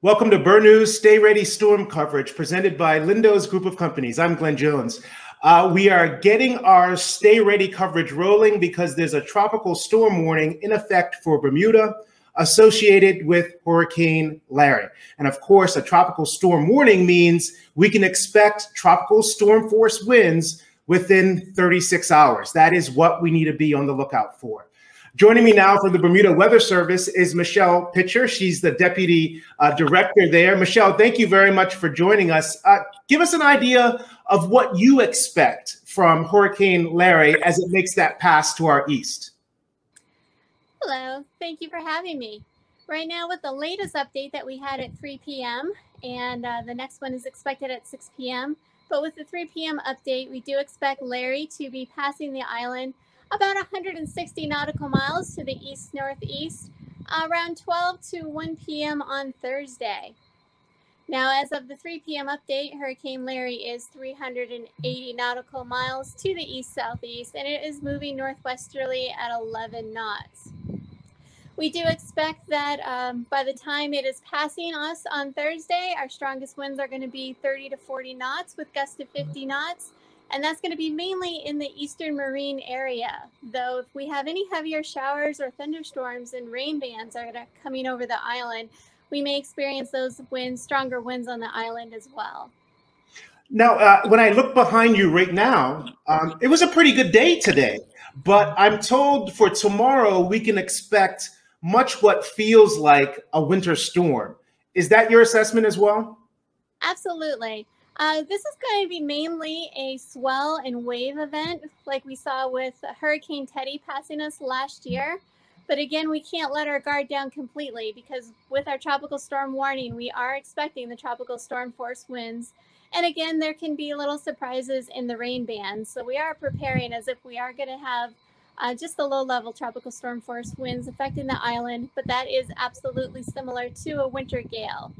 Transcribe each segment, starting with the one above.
Welcome to Bermuda's Stay Ready Storm coverage presented by Lindo's Group of Companies. I'm Glenn Jones. We are getting our Stay Ready coverage rolling because there's a tropical storm warning in effect for Bermuda associated with Hurricane Larry. And of course, a tropical storm warning means we can expect tropical storm force winds within 36 hours. That is what we need to be on the lookout for. Joining me now from the Bermuda Weather Service is Michelle Pitcher. She's the Deputy Director there. Michelle, thank you very much for joining us. Give us an idea of what you expect from Hurricane Larry as it makes that pass to our east. Hello, thank you for having me. Right now with the latest update that we had at 3 p.m. and the next one is expected at 6 p.m. But with the 3 p.m. update, we do expect Larry to be passing the island about 160 nautical miles to the east-northeast, around 12 to 1 p.m. on Thursday. Now, as of the 3 p.m. update, Hurricane Larry is 380 nautical miles to the east-southeast, and it is moving northwesterly at 11 knots. We do expect that by the time it is passing us on Thursday, our strongest winds are going to be 30 to 40 knots with gusts to 50 knots. And that's going to be mainly in the eastern marine area. Though if we have any heavier showers or thunderstorms and rain bands are coming over the island, we may experience those winds, stronger winds on the island as well. Now, when I look behind you right now, it was a pretty good day today. But I'm told for tomorrow, we can expect much what feels like a winter storm. Is that your assessment as well? Absolutely. This is going to be mainly a swell and wave event like we saw with Hurricane Teddy passing us last year. But again, we can't let our guard down completely because with our tropical storm warning, we are expecting the tropical storm force winds. And again, there can be little surprises in the rain bands. So we are preparing as if we are going to have just the low-level tropical storm force winds affecting the island, but that is absolutely similar to a winter gale.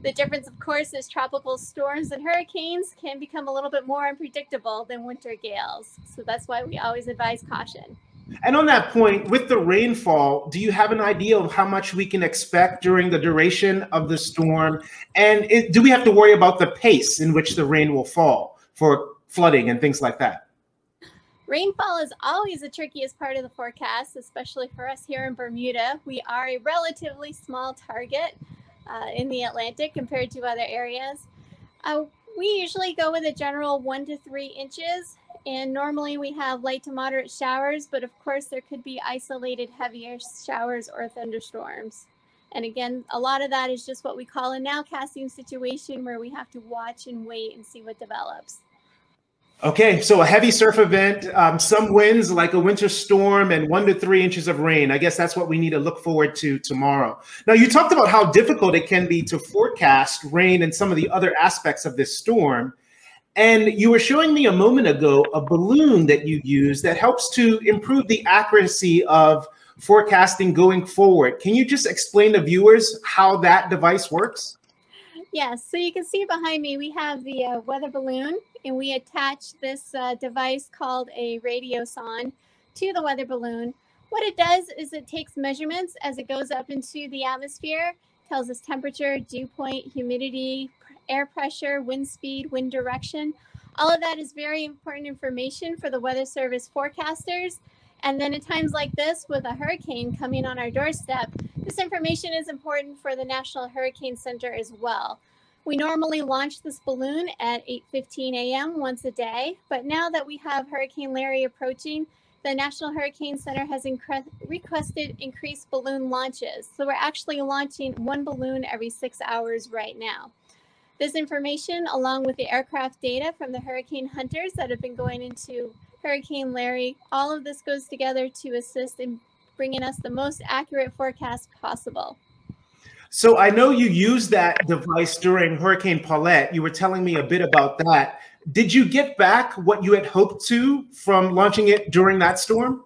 The difference, of course, is tropical storms and hurricanes can become a little bit more unpredictable than winter gales. So that's why we always advise caution. And on that point, with the rainfall, do you have an idea of how much we can expect during the duration of the storm? And do we have to worry about the pace in which the rain will fall for flooding and things like that? Rainfall is always the trickiest part of the forecast, especially for us here in Bermuda. We are a relatively small target in the Atlantic compared to other areas. We usually go with a general 1 to 3 inches, and normally we have light to moderate showers, but of course there could be isolated heavier showers or thunderstorms. And again, a lot of that is just what we call a nowcasting situation where we have to watch and wait and see what develops. Okay, so a heavy surf event, some winds like a winter storm, and 1 to 3 inches of rain. I guess that's what we need to look forward to tomorrow. Now, you talked about how difficult it can be to forecast rain and some of the other aspects of this storm. And you were showing me a moment ago a balloon that you use that helps to improve the accuracy of forecasting going forward. Can you just explain to viewers how that device works? Yes, so you can see behind me, we have the weather balloon, and we attach this device called a radiosonde to the weather balloon. What it does is it takes measurements as it goes up into the atmosphere, tells us temperature, dew point, humidity, air pressure, wind speed, wind direction. All of that is very important information for the Weather Service forecasters. And then at times like this, with a hurricane coming on our doorstep, this information is important for the National Hurricane Center as well. We normally launch this balloon at 8:15 a.m. once a day, but now that we have Hurricane Larry approaching, the National Hurricane Center has requested increased balloon launches. So we're actually launching 1 balloon every 6 hours right now. This information, along with the aircraft data from the hurricane hunters that have been going into Hurricane Larry, all of this goes together to assist in bringing us the most accurate forecast possible. So I know you used that device during Hurricane Paulette. You were telling me a bit about that. Did you get back what you had hoped to from launching it during that storm?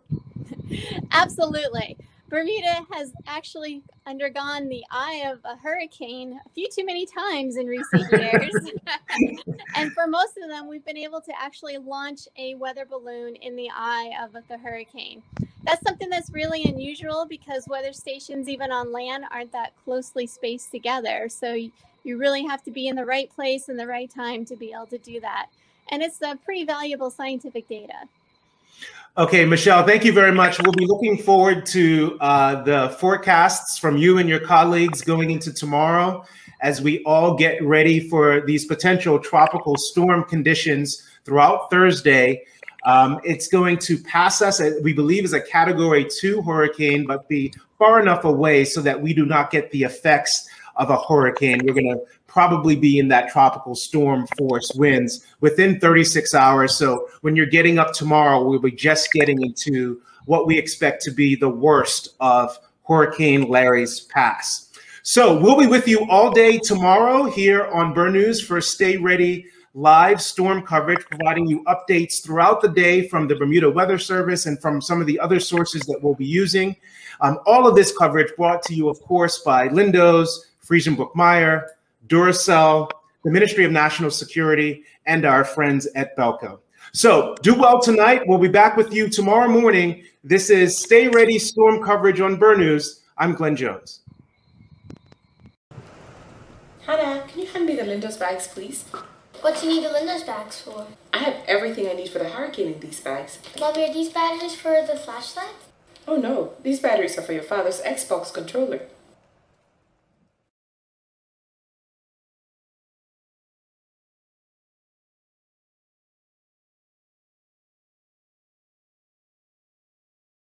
Absolutely. Bermuda has actually undergone the eye of a hurricane a few too many times in recent years. And for most of them, we've been able to actually launch a weather balloon in the eye of the hurricane. That's something that's really unusual because weather stations, even on land, aren't that closely spaced together. So you really have to be in the right place and the right time to be able to do that. And it's pretty valuable scientific data. Okay, Michelle, thank you very much. We'll be looking forward to the forecasts from you and your colleagues going into tomorrow as we all get ready for these potential tropical storm conditions throughout Thursday. It's going to pass us, we believe, as a Category 2 hurricane, but be far enough away so that we do not get the effects of a hurricane. We're going to probably be in that tropical storm force winds within 36 hours. So when you're getting up tomorrow, we'll be just getting into what we expect to be the worst of Hurricane Larry's pass. So we'll be with you all day tomorrow here on Burn News for Stay Ready live storm coverage, providing you updates throughout the day from the Bermuda Weather Service and from some of the other sources that we'll be using. All of this coverage brought to you, of course, by Lindows, Friesenbrook-Meyer, Duracell, the Ministry of National Security, and our friends at Belco. So do well tonight. We'll be back with you tomorrow morning. This is Stay Ready Storm Coverage on Burn News. I'm Glenn Jones. Hannah, can you hand me the Lindows bags, please? What do you need the Lindows bags for? I have everything I need for the hurricane in these bags. Mommy, are these batteries for the flashlight? Oh no, these batteries are for your father's Xbox controller.